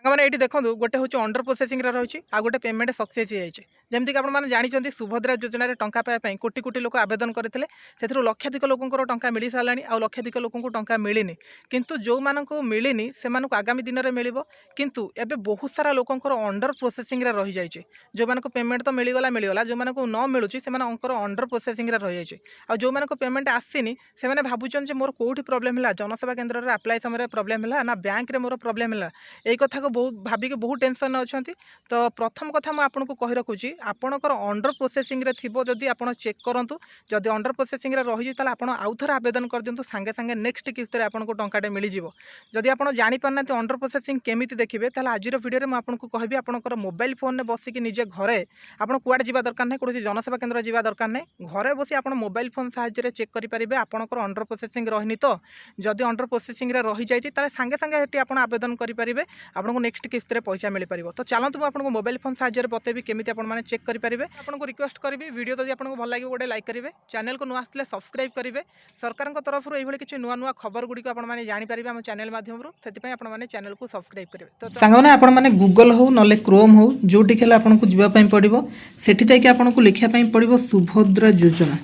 सामने ये देखो गोटे हूँ अंडर प्रोसेसिंग रही आ गोटे पेमेंट सक्सेस जमीक आपने जानते सुभद्रा योजना टंका पाइबापी कोटी कोटी लोक आवेदन करते से लक्षाधिक लोकर टंका मिल सारा आ लक्षाधिक लोक टंका मिलनी किंतु जो मानक मिलनी से आगामी दिन में मिल किंतु एबे बहुत सारा लोकर अंडर प्रोसेसिंग रही जाइए जो मानक पेमेंट तो मिलगला जो मानक न मिलूँ से अंडर प्रोसेसिंग रही जाइए आ जो मानक पेमेंट आसनी से भावुन मोर कौटी प्रोब्लेम है जनसेवा केन्द्र में आप्लाय समय प्रोब्लेम है ना बैंक में मोर प्रोब्लेम है यही कथा को बहुत भाविक बहुत टेंशन अच्छा तो प्रथम कथा मुझे आपको कही रखुच्छी आपणकर अंडर प्रोसेसिंग रे थिबो जदि आपण चेक करंतु जदि अंडर प्रोसेसिंग रे रही ताले आपण आउ थोड़ा आवेदन कर दिंतु सांगे सांगे नेक्स्ट किस्त रे आपनको टंकाटे मिल जिवो जदि आपण जानि पारना अंडर प्रोसेसिंग केमिति देखिबे ताले आजिर वीडियो रे म आपनको कहबी आपणकर मोबाइल फोन ने बसी कि निजे घरे आपण कुआडे जिबा दरकार नै कोनोसी जनसेवा केन्द्र जिबा दरकार नै घरे बसी आपण मोबाइल फोन सहायता रे चेक करि परिबे आपणकर अंडर प्रोसेसिंग रहनी तो जदि अंडर प्रोसेसिंग रे रही जाइति ताले सांगे सांगे हेटी आपण आवेदन करि परिबे आपनको नेक्स्ट किस्त रे पैसा मिल पारिबो तो चलंतु म आपनको मोबाइल फोन सहायता रे बतेबी केमिति आपण माने चेक करि परिबे आपनको रिक्वेस्ट करी वीडियो जब आपको भल लगे गोटे लाइक करेंगे चैनल को नुआ आसले सब्सक्राइब करेंगे सरकार तरफ ये किसी नुआ नुआ खबर गुड़ी आपने जानीपर आम चैनल माध्यम से आपने चैनल को सब्सक्राइब करेंगे तो सांगने आपने गूगल हो ना क्रोम हो जोटी आपको जावाई पड़ो से आपको लिखापी पड़ो सुभद्रा योजना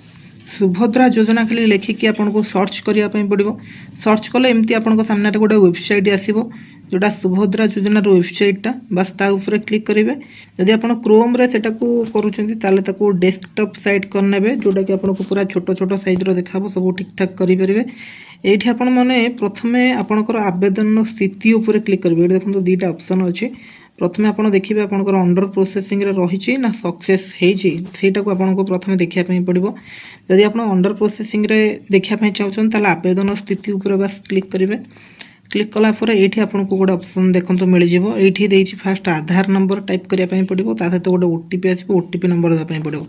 सुभद्रा योजना खाली लिखिकी आपको सर्च करने पड़ो सर्च कले एमती आपको सामने गोटे वेबसाइट आसो जोटा सुभद्रा योजना वेबसाइटा बस ताऊपर क्लिक करेंगे जदि आप क्रोम रे सेटा को करूँ डेस्कटॉप साइट करने जोटा कि आपको पूरा छोट छोट सैज देखा सब ठीक ठाक करेंगे ये आपण मैंने प्रथम आपणकर आवेदन स्थिति उपर क्लिक करेंगे देखो दुईटा ऑप्शन अच्छे प्रथम आप देखिए आपंकर अंडर प्रोसेसिंग रही ना सक्सेस होटा को आपको प्रथम देखापी पड़ो जदि आप अंडर प्रोसेसिंग देखापी चाहते आवेदन स्थिति उपर बस क्लिक करेंगे क्लिक कलापर ये आपको गोटे ऑप्शन देखो मिल जाए ये फास्ट आधार नंबर टाइप करने पड़ो सहित गोटे ओटीपी आसो ओटीपी नंबर देवाई पड़ो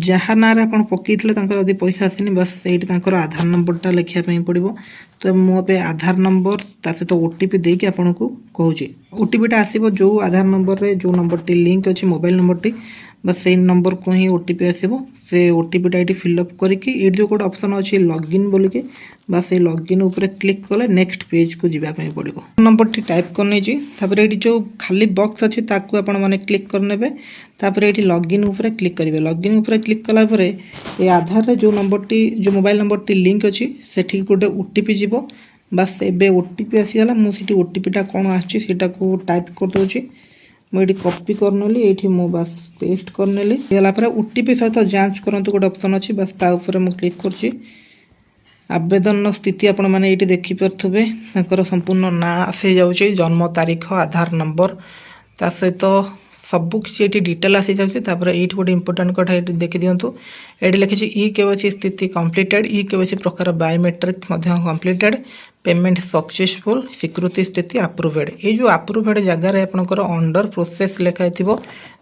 जहाँ ना आप पकई जब पैसा आसनी बस ये आधार नंबरटा लिखापी पड़ो तो मुझे आधार नंबर सहित ओटीपी देकी आपको कहूँ ओटीपीटा आसो जो आधार नंबर रे जो नंबर टी लिंक अच्छी मोबाइल नंबर टी बस से नंबर को ही ओटीपी आसो से ओटीपीटा ये फिलअप करके ये जो गोटे ऑप्शन अच्छी लॉगिन बोलिके बस ये लॉगिन ऊपर क्लिक कले नेक्स्ट पेज को जावाई पड़ो नंबर टी टाइप करने ये जो खाली बॉक्स अच्छी ताकू आपण माने क्लिक करने तापर ये लॉगिन ऊपर क्लिक करेंगे लॉगिन ऊपर क्लिक कलापर ये आधार रे जो नंबर टी जो मोबाइल नंबर टी लिंक अच्छी से गोटे ओटीपी जीव बस एबे ओटीपी आसीगला मुझे ओटीपीटा कौन आटा को टाइप करदे मुझे कॉपी करनेली ये मु बस पेस्ट करनेली गलापर ओटीपी सहित जांच करंतु गोटे ऑप्शन अच्छी बस ता ऊपर मु क्लिक करछि आवेदन स्थिति आपण मैंने ये देखिपे संपूर्ण ना आसी जाऊँगी जन्म तारीख आधार नंबर ता सहित सबकिछि ये डिटेल आसी जाऊँगी ये गोटे इंपोर्टाट कथा ये देखी दिंतु ये लिखी ई केवाईसी स्थिति कम्प्लीटेड ई केवाईसी प्रकार बायोमेट्रिक कम्प्लीटेड पेमेंट सक्सेसफुल स्वीकृति स्थिति अप्रूवेड ये जो अप्रूवेड जगार आपंकर अंडर प्रोसेस लिखाई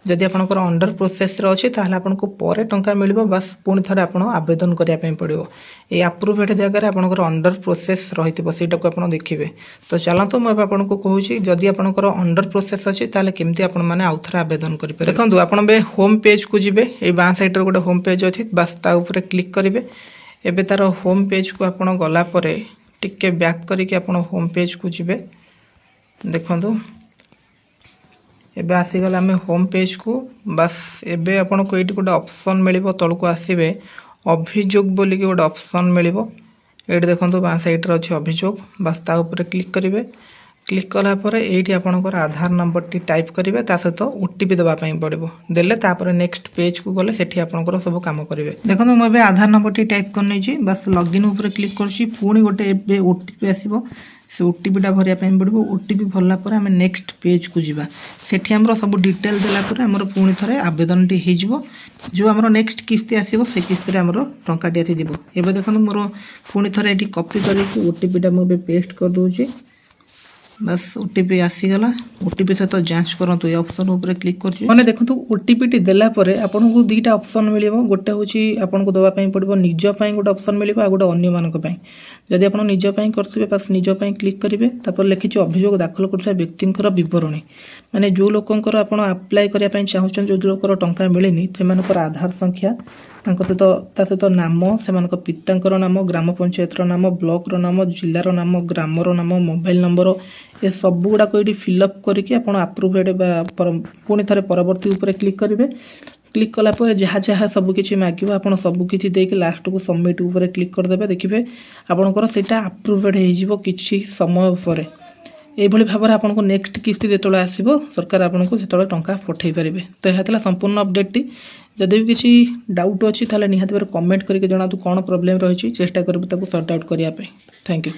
जदि आपंकर अंडर प्रोसेस अच्छी ताहले आपको पर टंका मिल बस पुणी थे आप आवेदन करने पड़ो ये अप्रूवेड जगार आपंकर अंडर प्रोसेस रही सेटा को आप देखिए तो चलतु मुझे आपको कहूँ जदि आपंकर अंडर प्रोसेस अच्छी ताहले केमती आपण मैंने आउ थे आवेदन करेंगे देखो आप होम पेज को जी ये बाँ साइड गोटे होम पेज अच्छी बस ता ऊपर क्लिक करेंगे एबे तार होम पेज को आप गलापर टिके बैक करके आप होम पेज को जी देखु एबे आसीगला आम होम पेज को बस एबे आपन को ये गोटे ऑप्शन मिल तल को आसबे अभियोग बोलिक गोटे ऑप्शन मिल ये देखो बाँ साइड अच्छे अभियोग बस ता ऊपर क्लिक करेंगे क्लिक कलापर ये आपंकर आधार नंबर टी टाइप करेंगे सहित ओटीपी देवाई पड़ो देले तापर नेक्स्ट पेज को गले सेठी आपंकर सब काम करेंगे देखो मुझे आधार नंबर टी टाइप करनी बस लॉगिन ऊपर क्लिक कर गोटे ओटीपी आसो से ओटीपीटा भरिया पड़ो ओटीपी भरला आम नेक्स्ट पेज को जीवा सेठी हमरो सब डिटेल देला आमर पुणी थे आवेदन टी हो जो आमर नेक्स्ट किस्ती आसो से किस्ती आमर टंकाटी आसीज एवं देखो मोर पुणी थे ये कॉपी करके ओटीपीटा मुझे पेस्ट कर दूसरी बस ओटीपी आसीगला ओटीपी सहित जांच करूँ ये ऑप्शन ऊपर क्लिक कर देखो ओटीपी टी देला आपन को दुईटा ऑप्शन मिल गोटे हूँ आपन को दवाई पड़ो निजपाई गोटे ऑप्शन मिल गोटे अन्य मानी जदि आप निजपाई करेंगे बस निजपाई क्लिक करेंगे तापर लिखी अभियोग दाखल कर व्यक्ति बरणी माने जो लोकंर आप अप्लाई करने चाहूँ जो लोकर टंका मिलनी से आधार संख्या सहित ता सहित नाम से पितांकर नाम ग्राम पंचायतर नाम ब्लॉकर नाम जिलार नाम ग्रामर नाम मोबाइल नंबर ये सब गुड़ाक ये फिलअप करके आप आप्रुभेड पुणी थे परवर्ती उपर क्लिक करेंगे। क्लिक कलापर जहाँ जहाँ सबकि मागे आप सबकि देके लास्ट को सबमिट उपर क्लिक करदे देखिए आपंकर से आप्रुभेड हो किसी समय पर यही भाव में आपको नेक्स्ट किस्ती जो आसो सरकार आपको जो टंका पठे पारे। तो यह संपूर्ण अपडेट जदि भी किसी डाउट अच्छी निहाती भाव कमेंट करके जनातु कौन प्रोब्लेम रही चेष्टा करूँ सॉर्ट आउट करने। Thank you.